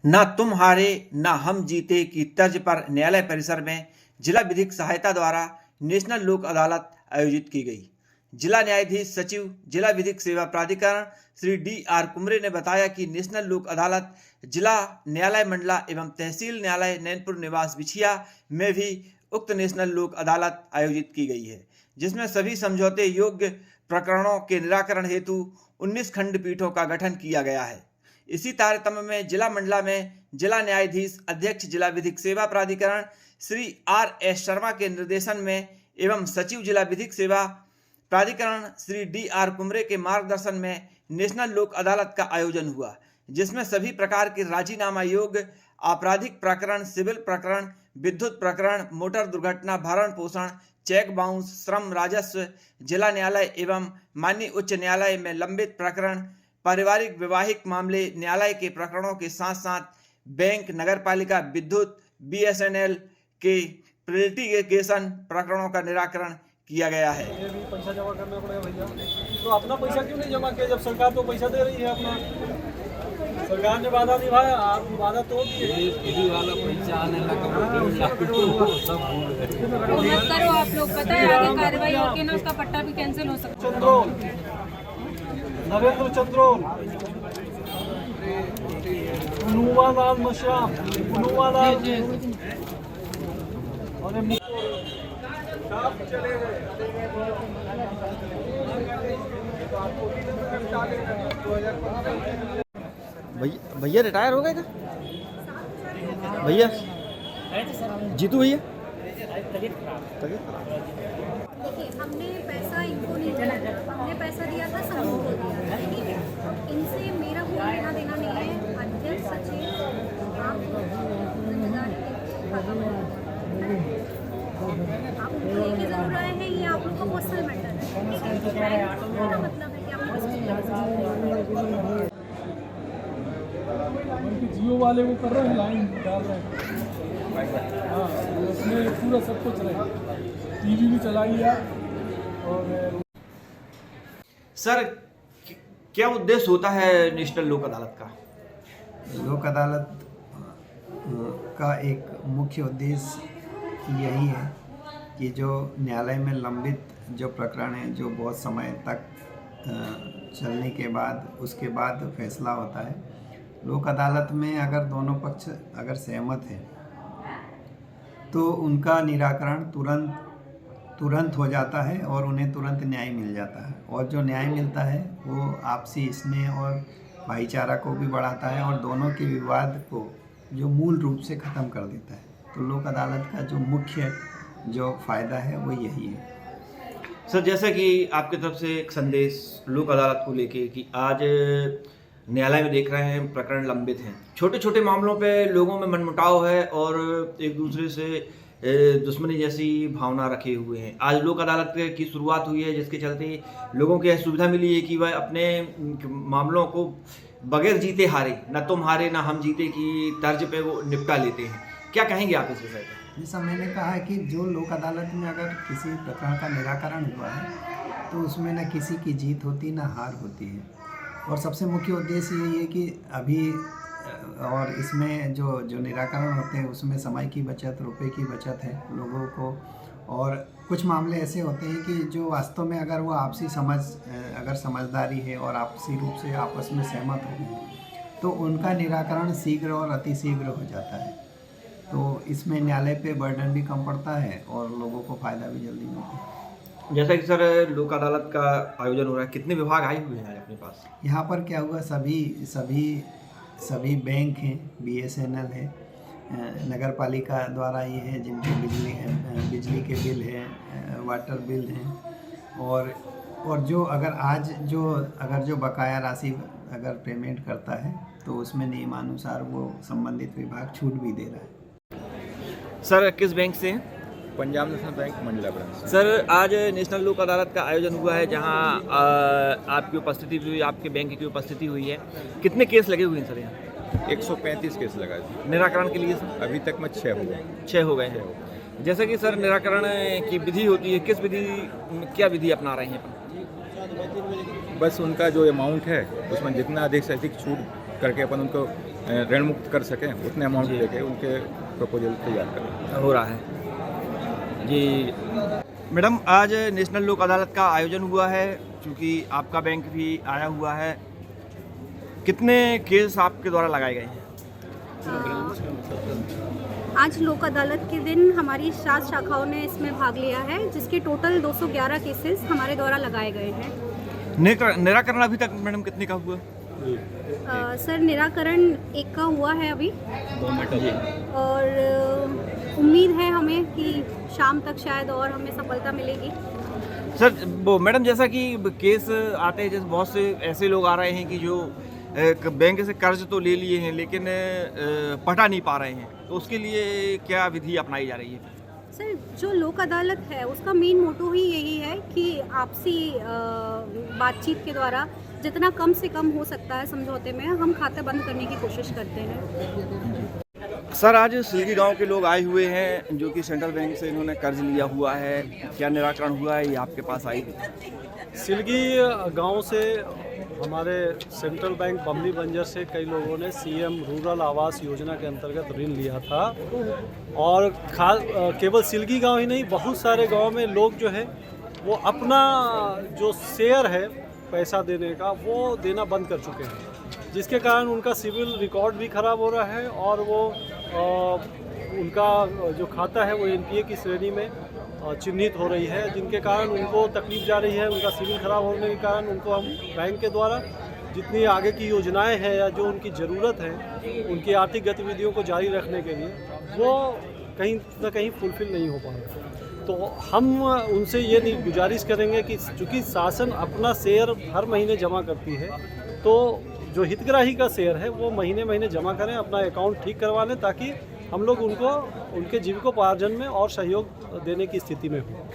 ना तुम हारे ना हम जीते की तर्ज पर न्यायालय परिसर में जिला विधिक सहायता द्वारा नेशनल लोक अदालत आयोजित की गई। जिला न्यायाधीश सचिव जिला विधिक सेवा प्राधिकरण श्री D.R. कुमरे ने बताया कि नेशनल लोक अदालत जिला न्यायालय मंडला एवं तहसील न्यायालय नैनपुर निवास बिछिया में भी उक्त नेशनल लोक अदालत आयोजित की गई है, जिसमें सभी समझौते योग्य प्रकरणों के निराकरण हेतु 19 खंडपीठों का गठन किया गया है। इसी तारतम्य में जिला मंडला में जिला न्यायाधीश अध्यक्ष जिला विधिक सेवा प्राधिकरण श्री R.S. शर्मा के निर्देशन में एवं सचिव जिला विधिक सेवा प्राधिकरण श्री D.R. कुमरे के मार्गदर्शन में नेशनल लोक अदालत का आयोजन हुआ, जिसमें सभी प्रकार के राजीनामा योग्य आपराधिक प्रकरण, सिविल प्रकरण, विद्युत प्रकरण, मोटर दुर्घटना, भरण पोषण, चेक बाउंस, श्रम, राजस्व, जिला न्यायालय एवं माननीय उच्च न्यायालय में लंबित प्रकरण, पारिवारिक वैवाहिक मामले, न्यायालय के प्रकरणों के साथ साथ बैंक, नगरपालिका, विद्युत, BSNL के लिटिगेशन प्रकरणों का निराकरण किया गया है। ये भी पैसा जमा करना पड़ेगा भैया। तो अपना पैसा क्यों नहीं जमा किया जब सरकार तो पैसा दे रही है? अपना सरकार ने वादा निभाया, आप वादा तोड़ दिए। फ्री वाला पैसा आने लगा सब भूल गए। मत करो आप लोग, पता है आगे कार्रवाई होगी ना, उसका पट्टा भी कैंसिल हो सकता है। चंद्रोल, नरेंद्र चंद्रोल, उनुवालाल मश्याम, उनुवालाल और चले गए। भैया रिटायर हो गए क्या भैया? जीतू भैया देखिए, हमने पैसा इनको नहीं दिया था, हमने पैसा दिया था समूह को दिया था। ठीक है, इनसे मेरा कोई लेना देना नहीं है। अध्यक्ष सचिव आप जिम्मेदारी आप उनको लेके जरूर आए हैं, ये आप लोग का पर्सनल मैटर है। मेरा मतलब है कि आप जियो वाले वो कर रहे हैं, लाइन डाल रहे हैं। हाँ, उसमें पूरा सब कुछ रहे, टीवी भी चलाई है। और सर, क्या उद्देश्य होता है नेशनल लोक अदालत का? लोक अदालत का एक मुख्य उद्देश्य यही है कि जो न्यायालय में लंबित जो प्रकरण हैं, जो बहुत समय तक चलने के बाद उसके बाद फैसला होता है, लोक अदालत में अगर दोनों पक्ष अगर सहमत हैं तो उनका निराकरण तुरंत हो जाता है और उन्हें तुरंत न्याय मिल जाता है। और जो न्याय मिलता है वो आपसी स्नेह और भाईचारा को भी बढ़ाता है और दोनों के विवाद को जो मूल रूप से ख़त्म कर देता है। तो लोक अदालत का जो मुख्य जो फ़ायदा है वो यही है। सर, जैसा कि आपकी तरफ से एक संदेश लोक अदालत को लेके कि आज न्यायालय में देख रहे हैं प्रकरण लंबित हैं, छोटे छोटे मामलों पे लोगों में मनमुटाव है और एक दूसरे से दुश्मनी जैसी भावना रखे हुए हैं। आज लोक अदालत की शुरुआत हुई है, जिसके चलते लोगों को यह सुविधा मिली है कि वह अपने मामलों को बगैर जीते हारे, ना तुम हारे ना हम जीते की तर्ज पे वो निपटा लेते हैं। क्या कहेंगे आप इस विषय पर? जैसा मैंने कहा है कि जो लोक अदालत में अगर किसी प्रकार का निराकरण हुआ है तो उसमें न किसी की जीत होती न हार होती है। और सबसे मुख्य उद्देश्य यही है कि अभी और इसमें जो निराकरण होते हैं उसमें समय की बचत, रुपए की बचत है लोगों को। और कुछ मामले ऐसे होते हैं कि जो वास्तव में अगर वो आपसी अगर समझदारी है और आपसी रूप से आपस में सहमत हो गए तो उनका निराकरण शीघ्र और अतिशीघ्र हो जाता है। तो इसमें न्यायालय पे बर्डन भी कम पड़ता है और लोगों को फ़ायदा भी जल्दी मिलता है। जैसा कि सर लोक अदालत का आयोजन हो रहा है, कितने विभाग आए हुए हैं अपने पास? यहाँ पर क्या हुआ, सभी बैंक हैं, BSNL है, नगर पालिका द्वारा ये है जिनके बिजली के बिल हैं, वाटर बिल हैं। और जो अगर जो बकाया राशि अगर पेमेंट करता है तो उसमें नियमानुसार वो संबंधित विभाग छूट भी दे रहा है। सर, किस बैंक से हैं? Punjab national bank Mandla branch. Sir, आज नेशनल लोक अदालत का आयोजन हुआ है जहां आपकी उपस्थिति हुई, आपके बैंक की उपस्थिति हुई है। कितने केस लगे हुए हैं सर यहाँ? 135 केस लगा है निराकरण के लिए सर? अभी तक में 6 हो गए। 6 हो गए हैं। जैसा कि सर निराकरण की विधि होती है, किस विधि, क्या विधि अपना रहे हैं? बस उनका जो अमाउंट है उसमें जितना अधिक से अधिक छूट करके अपन उनको ऋण मुक्त कर सकें उतने अमाउंट लेके उनके प्रपोजल तैयार करें। हो रहा है जी। मैडम, आज नेशनल लोक अदालत का आयोजन हुआ है, क्योंकि आपका बैंक भी आया हुआ है। कितने केस आपके द्वारा लगाए गए हैं? आज लोक अदालत के दिन हमारी 7 शाखाओं ने इसमें भाग लिया है, जिसके टोटल 211 केसेस हमारे द्वारा लगाए गए हैं। निराकरण अभी तक मैडम कितने का हुआ? सर, निराकरण 1 का हुआ है अभी, और उम्मीद है हमें कि शाम तक शायद और हमें सफलता मिलेगी। सर वो मैडम, जैसा कि केस आते हैं, जैसे बहुत से ऐसे लोग आ रहे हैं कि जो बैंक से कर्ज तो ले लिए हैं लेकिन पटा नहीं पा रहे हैं, तो उसके लिए क्या विधि अपनाई जा रही है? सर, जो लोक अदालत है उसका मेन मोटो ही यही है कि आपसी बातचीत के द्वारा जितना कम से कम हो सकता है समझौते में हम खाते बंद करने की कोशिश करते हैं। सर, आज सिलगी गांव के लोग आए हुए हैं जो कि सेंट्रल बैंक से इन्होंने कर्ज लिया हुआ है। क्या निराकरण हुआ है, ये आपके पास आई? सिलगी गांव से हमारे सेंट्रल बैंक बमनी बंजर से कई लोगों ने सीएम रूरल आवास योजना के अंतर्गत ऋण लिया था, और केवल सिलगी गांव ही नहीं, बहुत सारे गांव में लोग जो है वो अपना जो शेयर है पैसा देने का वो देना बंद कर चुके हैं, जिसके कारण उनका सिविल रिकॉर्ड भी ख़राब हो रहा है, और वो उनका जो खाता है वो एनपीए की श्रेणी में चिन्हित हो रही है, जिनके कारण उनको तकलीफ जा रही है। उनका सिविल खराब होने के कारण उनको हम बैंक के द्वारा जितनी आगे की योजनाएं हैं या जो उनकी ज़रूरत है उनकी आर्थिक गतिविधियों को जारी रखने के लिए, वो कहीं ना कहीं फुलफिल नहीं हो पा रहा। तो हम उनसे ये गुजारिश करेंगे कि चूँकि शासन अपना शेयर हर महीने जमा करती है, तो जो हितग्राही का शेयर है वो महीने महीने जमा करें, अपना अकाउंट ठीक करवा लें, ताकि हम लोग उनको उनके जीविकोपार्जन में और सहयोग देने की स्थिति में हों।